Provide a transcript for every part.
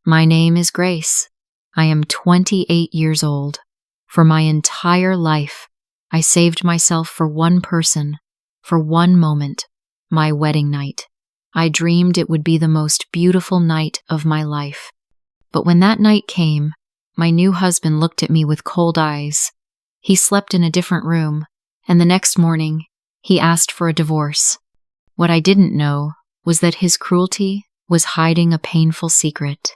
My name is Grace. I am 28 years old. For my entire life, I saved myself for one person, for one moment, my wedding night. I dreamed it would be the most beautiful night of my life. But when that night came, my new husband looked at me with cold eyes. He slept in a different room, and the next morning, he asked for a divorce. What I didn't know was that his cruelty was hiding a painful secret.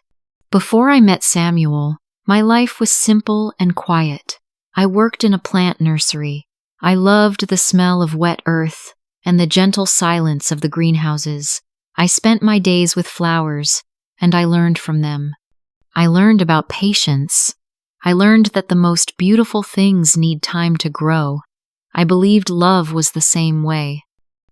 Before I met Samuel, my life was simple and quiet. I worked in a plant nursery. I loved the smell of wet earth and the gentle silence of the greenhouses. I spent my days with flowers, and I learned from them. I learned about patience. I learned that the most beautiful things need time to grow. I believed love was the same way.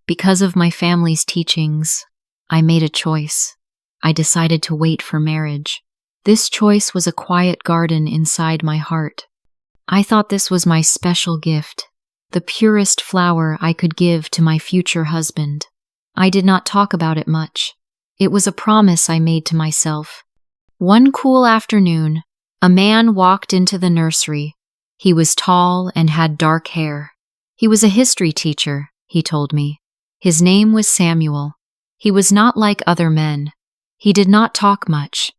Because of my family's teachings, I made a choice. I decided to wait for marriage. This choice was a quiet garden inside my heart. I thought this was my special gift, the purest flower I could give to my future husband. I did not talk about it much. It was a promise I made to myself. One cool afternoon, a man walked into the nursery. He was tall and had dark hair. He was a history teacher, he told me. His name was Samuel. He was not like other men. He did not talk much.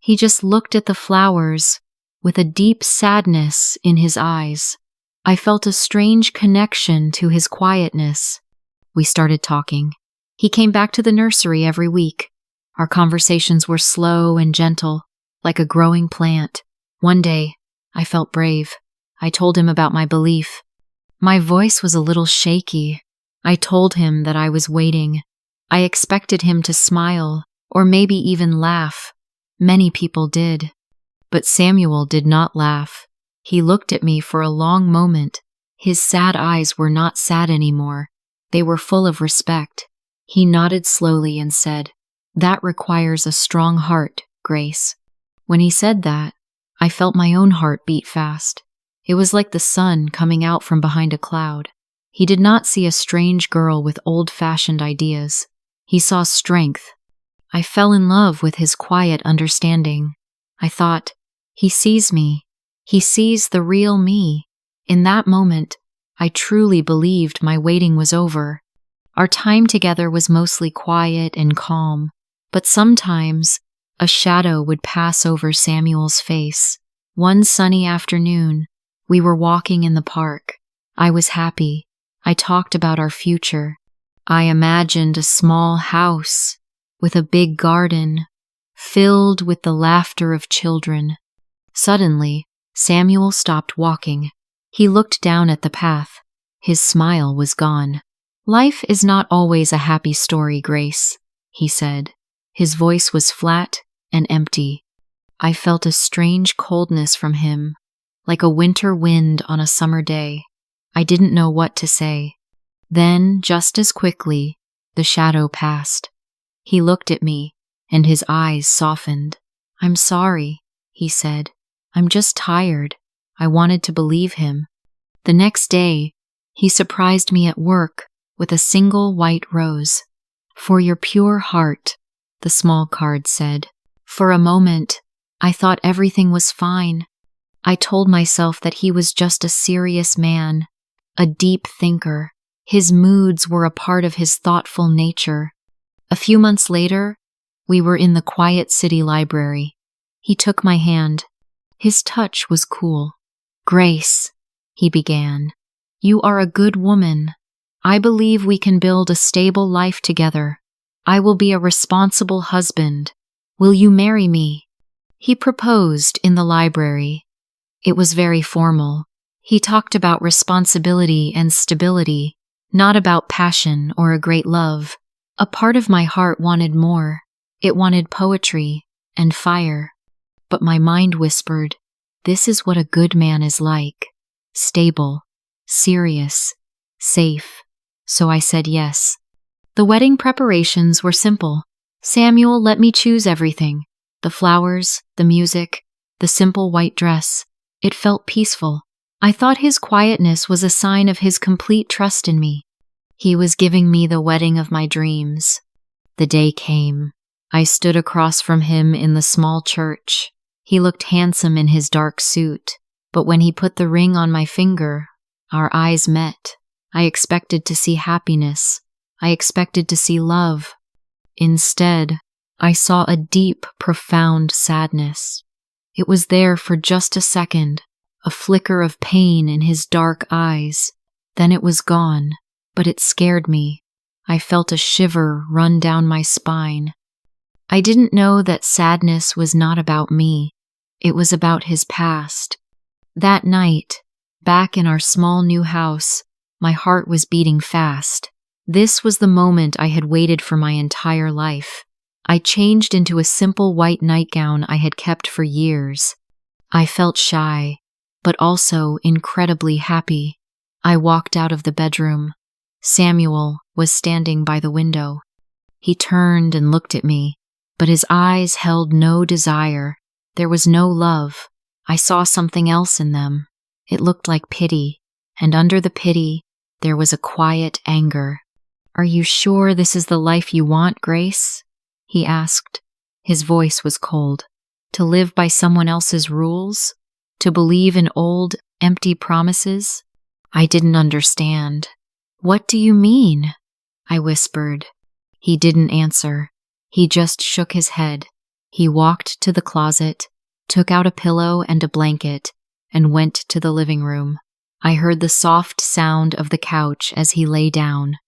He just looked at the flowers with a deep sadness in his eyes. I felt a strange connection to his quietness. We started talking. He came back to the nursery every week. Our conversations were slow and gentle, like a growing plant. One day, I felt brave. I told him about my belief. My voice was a little shaky. I told him that I was waiting. I expected him to smile, or maybe even laugh. Many people did. But Samuel did not laugh. He looked at me for a long moment. His sad eyes were not sad anymore. They were full of respect. He nodded slowly and said, "That requires a strong heart, Grace." When he said that, I felt my own heart beat fast. It was like the sun coming out from behind a cloud. He did not see a strange girl with old-fashioned ideas. He saw strength. I fell in love with his quiet understanding. I thought, he sees me. He sees the real me. In that moment, I truly believed my waiting was over. Our time together was mostly quiet and calm, but sometimes a shadow would pass over Samuel's face. One sunny afternoon, we were walking in the park. I was happy. I talked about our future. I imagined a small house with a big garden, filled with the laughter of children. Suddenly, Samuel stopped walking. He looked down at the path. His smile was gone. "Life is not always a happy story, Grace," he said. His voice was flat and empty. I felt a strange coldness from him, like a winter wind on a summer day. I didn't know what to say. Then, just as quickly, the shadow passed. He looked at me, and his eyes softened. "I'm sorry," he said. "I'm just tired." I wanted to believe him. The next day, he surprised me at work with a single white rose. "For your pure heart," the small card said. For a moment, I thought everything was fine. I told myself that he was just a serious man, a deep thinker. His moods were a part of his thoughtful nature. A few months later, we were in the quiet city library. He took my hand. His touch was cool. "Grace," he began, "you are a good woman. I believe we can build a stable life together. I will be a responsible husband. Will you marry me?" He proposed in the library. It was very formal. He talked about responsibility and stability, not about passion or a great love. A part of my heart wanted more. It wanted poetry and fire. But my mind whispered, this is what a good man is like. Stable, serious, safe. So I said yes. The wedding preparations were simple. Samuel let me choose everything. The flowers, the music, the simple white dress. It felt peaceful. I thought his quietness was a sign of his complete trust in me. He was giving me the wedding of my dreams. The day came. I stood across from him in the small church. He looked handsome in his dark suit, but when he put the ring on my finger, our eyes met. I expected to see happiness. I expected to see love. Instead, I saw a deep, profound sadness. It was there for just a second, a flicker of pain in his dark eyes. Then it was gone, but it scared me. I felt a shiver run down my spine. I didn't know that sadness was not about me. It was about his past. That night, back in our small new house, my heart was beating fast. This was the moment I had waited for my entire life. I changed into a simple white nightgown I had kept for years. I felt shy, but also incredibly happy. I walked out of the bedroom. Samuel was standing by the window. He turned and looked at me, but his eyes held no desire. There was no love. I saw something else in them. It looked like pity, and under the pity, there was a quiet anger. "Are you sure this is the life you want, Grace?" he asked. His voice was cold. "To live by someone else's rules? To believe in old, empty promises?" I didn't understand. "What do you mean?" I whispered. He didn't answer. He just shook his head. He walked to the closet, took out a pillow and a blanket, and went to the living room. I heard the soft sound of the couch as he lay down.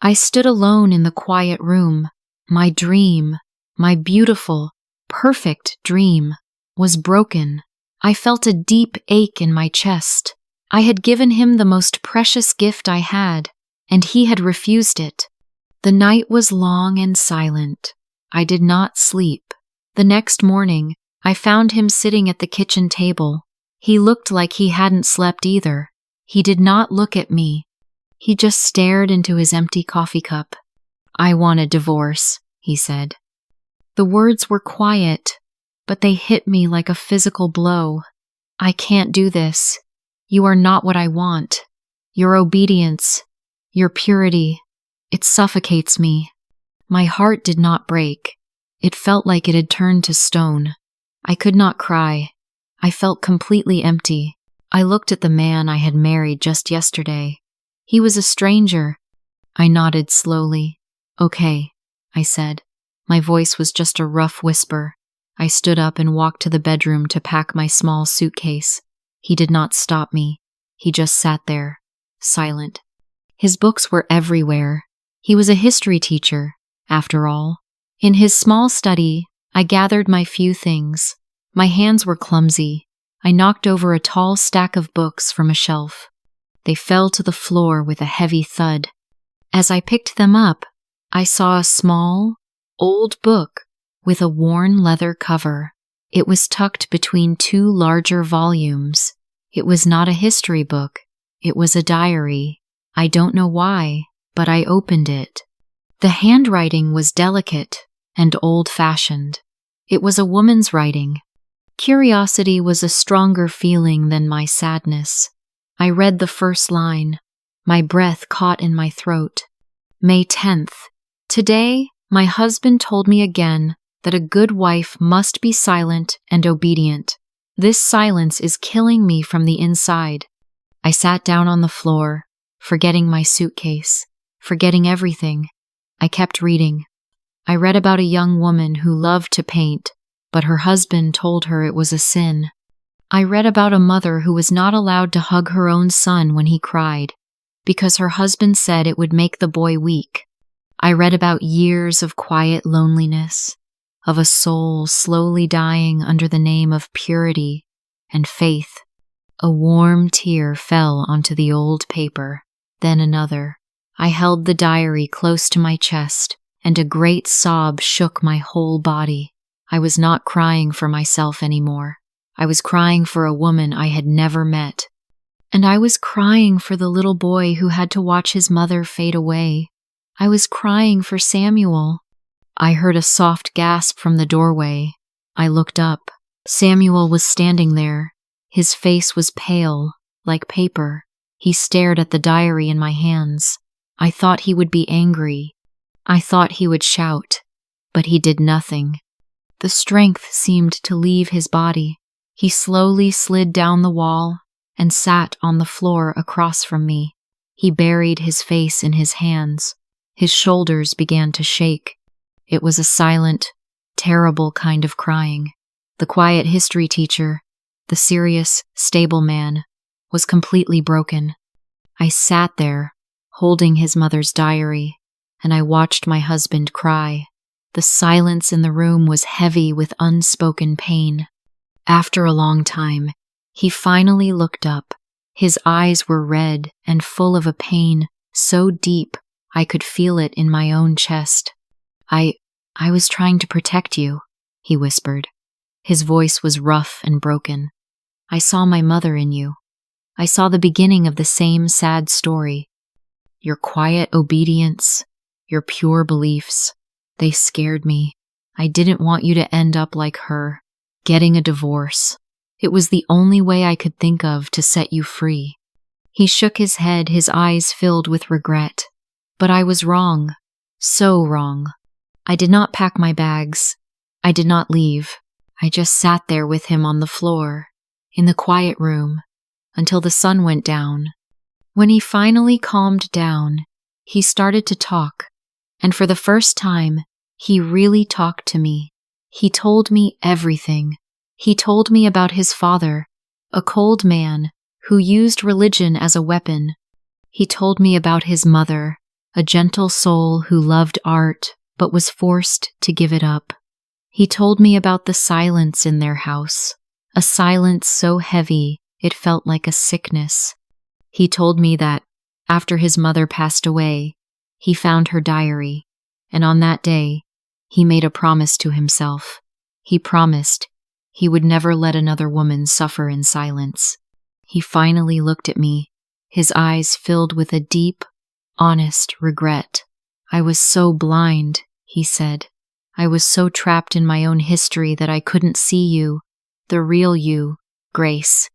I stood alone in the quiet room. My dream, my beautiful, perfect dream, was broken. I felt a deep ache in my chest. I had given him the most precious gift I had, and he had refused it. The night was long and silent. I did not sleep. The next morning, I found him sitting at the kitchen table. He looked like he hadn't slept either. He did not look at me. He just stared into his empty coffee cup. "I want a divorce," he said. The words were quiet, but they hit me like a physical blow. "I can't do this. You are not what I want. Your obedience, your purity, it suffocates me." My heart did not break. It felt like it had turned to stone. I could not cry. I felt completely empty. I looked at the man I had married just yesterday. He was a stranger. I nodded slowly. "Okay," I said. My voice was just a rough whisper. I stood up and walked to the bedroom to pack my small suitcase. He did not stop me. He just sat there, silent. His books were everywhere. He was a history teacher, after all. In his small study, I gathered my few things. My hands were clumsy. I knocked over a tall stack of books from a shelf. They fell to the floor with a heavy thud. As I picked them up, I saw a small, old book with a worn leather cover. It was tucked between two larger volumes. It was not a history book. It was a diary. I don't know why, but I opened it. The handwriting was delicate and old-fashioned. It was a woman's writing. Curiosity was a stronger feeling than my sadness. I read the first line. My breath caught in my throat. May 10th. Today, my husband told me again that a good wife must be silent and obedient. This silence is killing me from the inside. I sat down on the floor, forgetting my suitcase, forgetting everything. I kept reading. I read about a young woman who loved to paint, but her husband told her it was a sin. I read about a mother who was not allowed to hug her own son when he cried, because her husband said it would make the boy weak. I read about years of quiet loneliness, of a soul slowly dying under the name of purity and faith. A warm tear fell onto the old paper, then another. I held the diary close to my chest, and a great sob shook my whole body. I was not crying for myself anymore. I was crying for a woman I had never met. And I was crying for the little boy who had to watch his mother fade away. I was crying for Samuel. I heard a soft gasp from the doorway. I looked up. Samuel was standing there. His face was pale, like paper. He stared at the diary in my hands. I thought he would be angry. I thought he would shout. but he did nothing. The strength seemed to leave his body. He slowly slid down the wall and sat on the floor across from me. He buried his face in his hands. His shoulders began to shake. It was a silent, terrible kind of crying. The quiet history teacher, the serious, stable man, was completely broken. I sat there, holding his mother's diary, and I watched my husband cry. The silence in the room was heavy with unspoken pain. After a long time, he finally looked up. His eyes were red and full of a pain so deep I could feel it in my own chest. I was trying to protect you," he whispered. His voice was rough and broken. "I saw my mother in you. I saw the beginning of the same sad story. Your quiet obedience, your pure beliefs, they scared me. I didn't want you to end up like her, getting a divorce. It was the only way I could think of to set you free." He shook his head, his eyes filled with regret. But I was wrong, so wrong. I did not pack my bags. I did not leave. I just sat there with him on the floor, in the quiet room, until the sun went down. When he finally calmed down, he started to talk, and for the first time, he really talked to me. He told me everything. He told me about his father, a cold man who used religion as a weapon. He told me about his mother, a gentle soul who loved art but was forced to give it up. He told me about the silence in their house, a silence so heavy it felt like a sickness. He told me that, after his mother passed away, he found her diary, and on that day, he made a promise to himself. He promised he would never let another woman suffer in silence. He finally looked at me, his eyes filled with a deep, honest regret. "I was so blind," he said. "I was so trapped in my own history that I couldn't see you, the real you, Grace.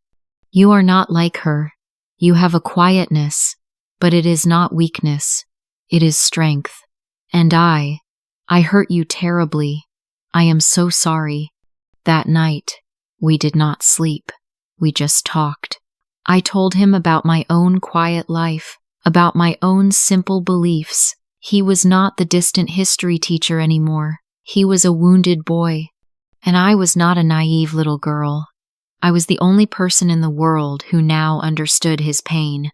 You are not like her. You have a quietness, but it is not weakness. It is strength. And I hurt you terribly. I am so sorry." That night, we did not sleep. We just talked. I told him about my own quiet life, about my own simple beliefs. He was not the distant history teacher anymore. He was a wounded boy. And I was not a naive little girl. I was the only person in the world who now understood his pain.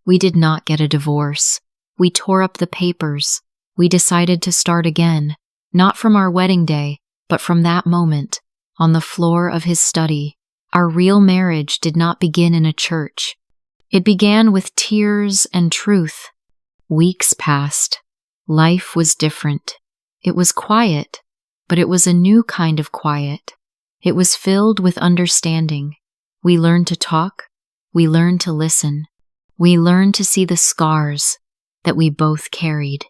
We did not get a divorce. We tore up the papers. We decided to start again, not from our wedding day, but from that moment, on the floor of his study. Our real marriage did not begin in a church. It began with tears and truth. Weeks passed. Life was different. It was quiet, but it was a new kind of quiet. It was filled with understanding. We learned to talk. We learned to listen. We learned to see the scars that we both carried.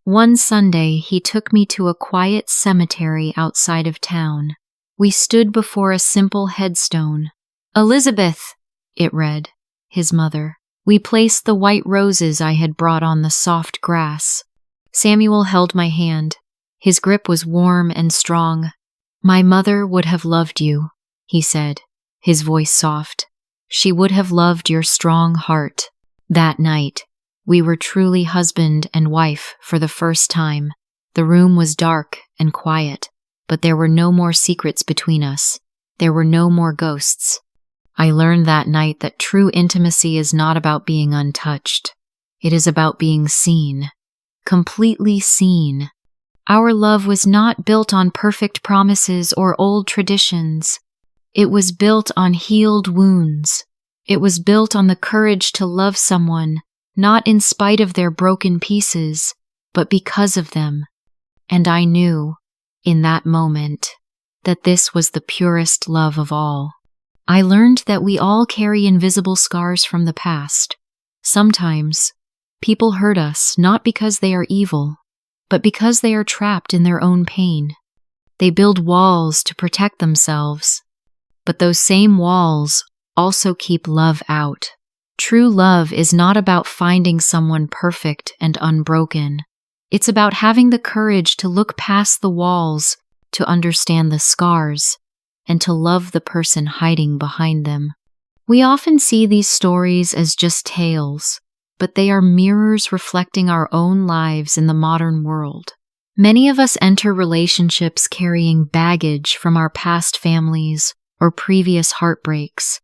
One Sunday, he took me to a quiet cemetery outside of town. We stood before a simple headstone. "Elizabeth," it read, his mother. We placed the white roses I had brought on the soft grass. Samuel held my hand. His grip was warm and strong. "My mother would have loved you," he said, his voice soft. "She would have loved your strong heart." That night, we were truly husband and wife for the first time. The room was dark and quiet, but there were no more secrets between us. There were no more ghosts. I learned that night that true intimacy is not about being untouched. It is about being seen, completely seen. Our love was not built on perfect promises or old traditions. It was built on healed wounds. It was built on the courage to love someone, not in spite of their broken pieces, but because of them. And I knew, in that moment, that this was the purest love of all. I learned that we all carry invisible scars from the past. Sometimes, people hurt us not because they are evil, but because they are trapped in their own pain. They build walls to protect themselves, but those same walls also keep love out. True love is not about finding someone perfect and unbroken. It's about having the courage to look past the walls, to understand the scars, and to love the person hiding behind them. We often see these stories as just tales, but they are mirrors reflecting our own lives in the modern world. Many of us enter relationships carrying baggage from our past families or previous heartbreaks.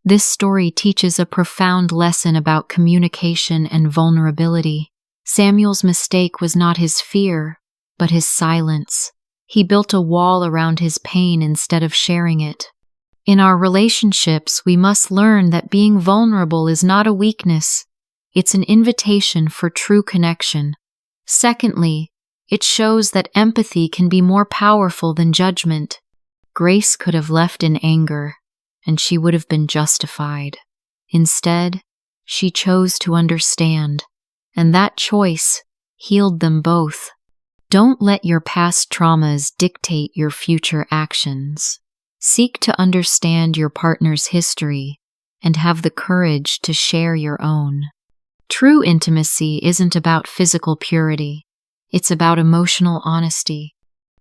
This story teaches a profound lesson about communication and vulnerability. Samuel's mistake was not his fear, but his silence. He built a wall around his pain instead of sharing it. In our relationships, we must learn that being vulnerable is not a weakness. It's an invitation for true connection. Secondly, it shows that empathy can be more powerful than judgment. Grace could have left in anger, and she would have been justified. Instead, she chose to understand, and that choice healed them both. Don't let your past traumas dictate your future actions. Seek to understand your partner's history and have the courage to share your own. True intimacy isn't about physical purity. It's about emotional honesty.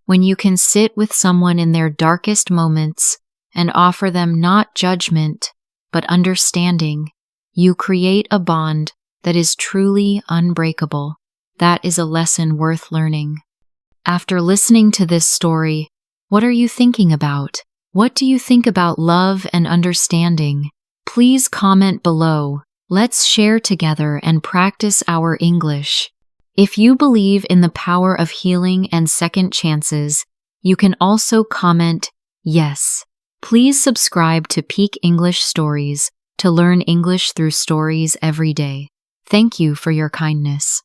When you can sit with someone in their darkest moments and offer them not judgment, but understanding, you create a bond that is truly unbreakable. That is a lesson worth learning. After listening to this story, what are you thinking about? What do you think about love and understanding? Please comment below. Let's share together and practice our English. If you believe in the power of healing and second chances, you can also comment yes. Please subscribe to Peak English Stories to learn English through stories every day. Thank you for your kindness.